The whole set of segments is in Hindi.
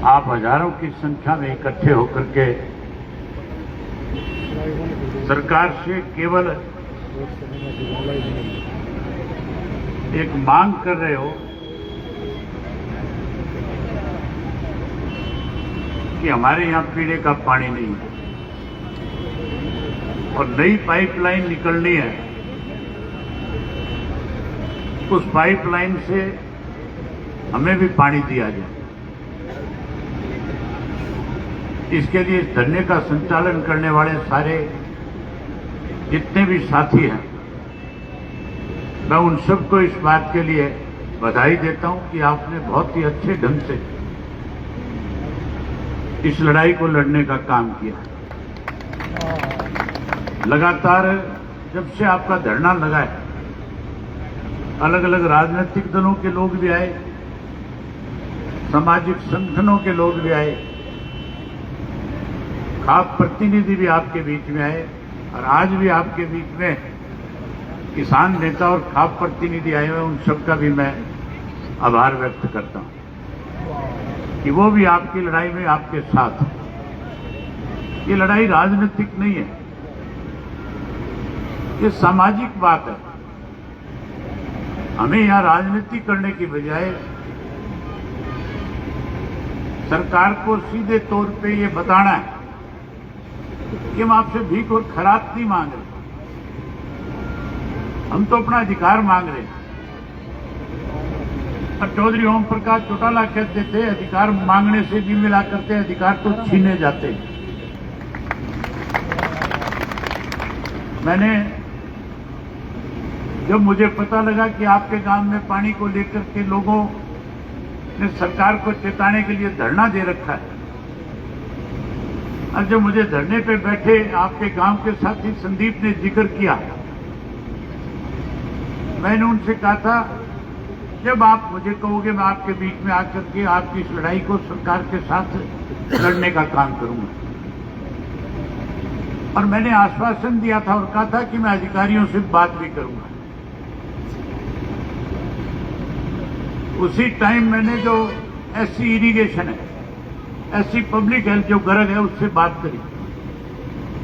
आप हजारों की संख्या में इकट्ठे होकर के सरकार से केवल एक मांग कर रहे हो कि हमारे यहां पीने का पानी नहीं है और नई पाइपलाइन निकलनी है। उस पाइपलाइन से हमें भी पानी दिया जाए। इसके लिए धरने का संचालन करने वाले सारे जितने भी साथी हैं, मैं उन सबको इस बात के लिए बधाई देता हूं कि आपने बहुत ही अच्छे ढंग से इस लड़ाई को लड़ने का काम किया। लगातार जब से आपका धरना लगा है, अलग अलग राजनीतिक दलों के लोग भी आए, सामाजिक संगठनों के लोग भी आए, खाप प्रतिनिधि भी आपके बीच में आए और आज भी आपके बीच में किसान नेता और खाप प्रतिनिधि आए हुए, उन सबका भी मैं आभार व्यक्त करता हूं कि वो भी आपकी लड़ाई में आपके साथ हैं। ये लड़ाई राजनीतिक नहीं है, ये सामाजिक बात है। हमें यहां राजनीति करने की बजाय सरकार को सीधे तौर पे ये बताना है कि हम आपसे भीख और खराब नहीं मांग रहे, हम तो अपना अधिकार मांग रहे हैं। और चौधरी ओम प्रकाश चौटाला कहते थे, अधिकार मांगने से भी मिला करते, अधिकार तो छीने जाते हैं। मैंने जब मुझे पता लगा कि आपके गांव में पानी को लेकर के लोगों ने सरकार को चेताने के लिए धरना दे रखा है, और जब मुझे धरने पे बैठे आपके गांव के साथी संदीप ने जिक्र किया, मैंने उनसे कहा था जब आप मुझे कहोगे मैं आपके बीच में आकर के आपकी इस लड़ाई को सरकार के साथ लड़ने का काम करूंगा। और मैंने आश्वासन दिया था और कहा था कि मैं अधिकारियों से बात भी करूंगा। उसी टाइम मैंने जो एससी इरिगेशन है, एससी पब्लिक हेल्थ जो गरज है, उससे बात करी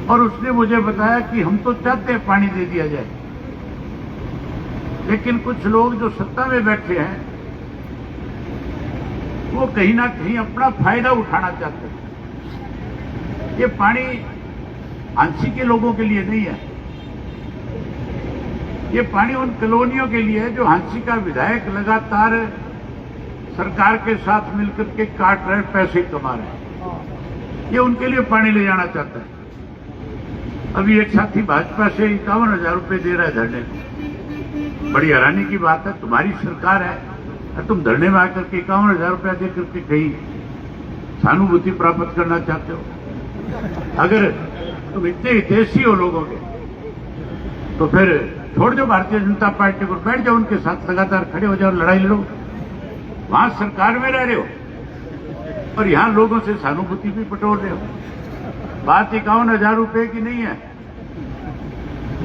और उसने मुझे बताया कि हम तो चाहते हैं पानी दे दिया जाए, लेकिन कुछ लोग जो सत्ता में बैठे हैं वो कहीं ना कहीं अपना फायदा उठाना चाहते हैं। ये पानी हांसी के लोगों के लिए नहीं है, ये पानी उन कॉलोनियों के लिए है जो हांसी का विधायक लगातार सरकार के साथ मिलकर के काट रहे, पैसे कमा रहे हैं। ये उनके लिए पानी ले जाना चाहता है। अभी एक साथी भाजपा से 51,000 रुपये दे रहा है धरने को। बड़ी हैरानी की बात है, तुम्हारी सरकार है और तुम धरने में आकर के 51,000 रुपया दे करके कहीं सहानुभूति प्राप्त करना चाहते हो। अगर तुम इतने हितैषी हो लोगों के, तो फिर छोड़ दो भारतीय जनता पार्टी को, बैठ जाओ उनके साथ, लगातार खड़े हो जाओ, लड़ाई लड़ो। वहां सरकार में रह रहे हो और यहां लोगों से सहानुभूति भी बटोर रहे हो। बात 51,000 रुपये की नहीं है।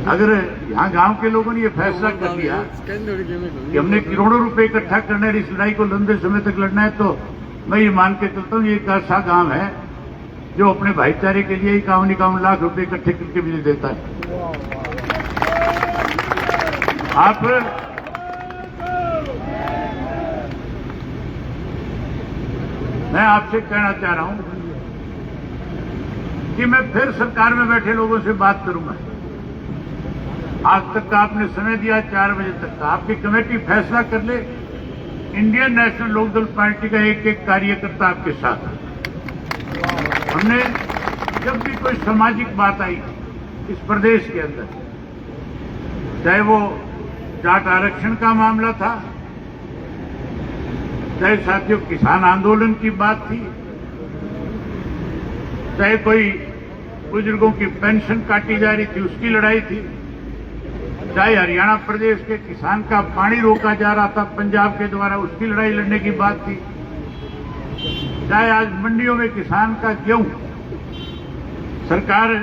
अगर यहां गांव के लोगों ने ये फैसला कर लिया कि हमने करोड़ों रुपए इकट्ठा करना है, इस लड़ाई को लंबे समय तक लड़ना है, तो मैं ये मान के चलता हूं ये एक ऐसा गांव है जो अपने भाईचारे के लिए 51 लाख रुपए इकट्ठे करके बिजली देता है। मैं आपसे कहना चाह रहा हूं कि मैं फिर सरकार में बैठे लोगों से बात करूंगा। आज तक का आपने समय दिया 4 बजे तक का, आपकी कमेटी फैसला कर ले, इंडियन नेशनल लोकदल पार्टी का एक एक कार्यकर्ता आपके साथ है। हमने जब भी कोई सामाजिक बात आई इस प्रदेश के अंदर, चाहे वो जाट आरक्षण का मामला था, चाहे साथियों किसान आंदोलन की बात थी, चाहे कोई बुजुर्गों की पेंशन काटी जा रही थी उसकी लड़ाई थी, चाहे हरियाणा प्रदेश के किसान का पानी रोका जा रहा था पंजाब के द्वारा उसकी लड़ाई लड़ने की बात थी, चाहे आज मंडियों में किसान का गेहूं सरकार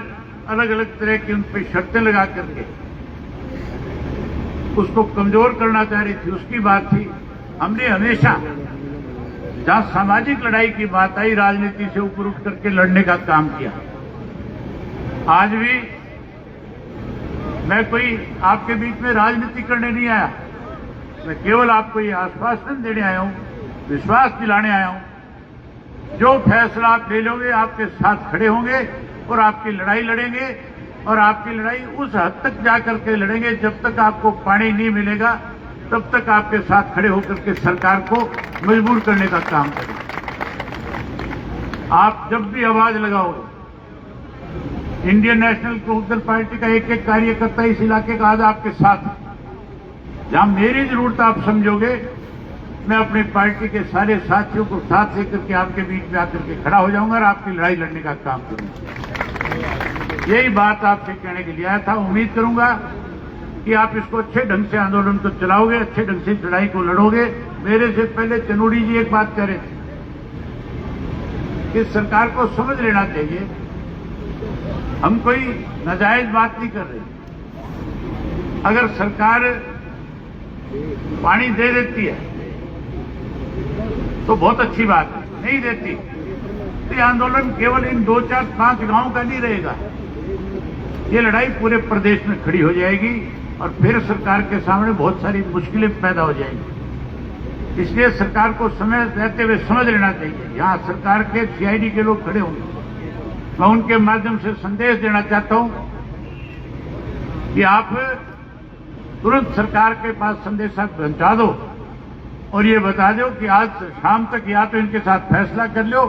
अलग अलग तरह की उन पर शर्तें लगा करके उसको कमजोर करना चाह रही थी उसकी बात थी। हमने हमेशा जहां सामाजिक लड़ाई की बात आई, राजनीति से ऊपर उठ करके लड़ने का काम किया। आज भी मैं कोई आपके बीच में राजनीति करने नहीं आया, मैं केवल आपको ये आश्वासन देने आया हूं, विश्वास दिलाने आया हूं। जो फैसला आप ले लोगे, आपके साथ खड़े होंगे और आपकी लड़ाई लड़ेंगे, और आपकी लड़ाई उस हद तक जाकर के लड़ेंगे जब तक आपको पानी नहीं मिलेगा, तब तक आपके साथ खड़े होकर के सरकार को मजबूर करने का काम करेंगे। आप जब भी आवाज लगाओगे, इंडियन नेशनल कांग्रेस पार्टी का एक एक कार्यकर्ता इस इलाके का आज आपके साथ है। जहां मेरी जरूरत आप समझोगे, मैं अपनी पार्टी के सारे साथियों को साथ लेकर के आपके बीच में आकर के खड़ा हो जाऊंगा और आपकी लड़ाई लड़ने का काम करूंगा। यही बात आपसे कहने के लिए आया था। उम्मीद करूंगा कि आप इसको अच्छे ढंग से आंदोलन को चलाओगे, अच्छे ढंग से लड़ाई को लड़ोगे। मेरे से पहले चनूड़ी जी एक बात कह रहे थे कि सरकार को समझ लेना चाहिए, हम कोई नाजायज बात नहीं कर रहे। अगर सरकार पानी दे देती है तो बहुत अच्छी बात है, नहीं देती तो ये आंदोलन केवल इन 2, 4, 5 गांव का नहीं रहेगा, ये लड़ाई पूरे प्रदेश में खड़ी हो जाएगी और फिर सरकार के सामने बहुत सारी मुश्किलें पैदा हो जाएंगी। इसलिए सरकार को समय रहते हुए समझ लेना चाहिए। यहां सरकार के सीआईडी के लोग खड़े होंगे, मैं उनके माध्यम से संदेश देना चाहता हूं कि आप तुरंत सरकार के पास संदेशा पहुंचा दो और ये बता दो कि आज शाम तक या तो इनके साथ फैसला कर लो,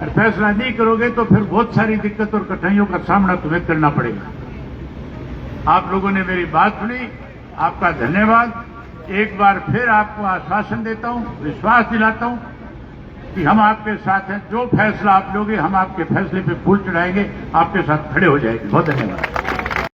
और फैसला नहीं करोगे तो फिर बहुत सारी दिक्कत और कठिनाइयों का सामना तुम्हें करना पड़ेगा। आप लोगों ने मेरी बात सुनी, आपका धन्यवाद। एक बार फिर आपको आश्वासन देता हूं, विश्वास दिलाता हूं कि हम आपके साथ हैं। जो फैसला आप लोगे, हम आपके फैसले पे फूल चढ़ाएंगे, आपके साथ खड़े हो जाएंगे। बहुत धन्यवाद।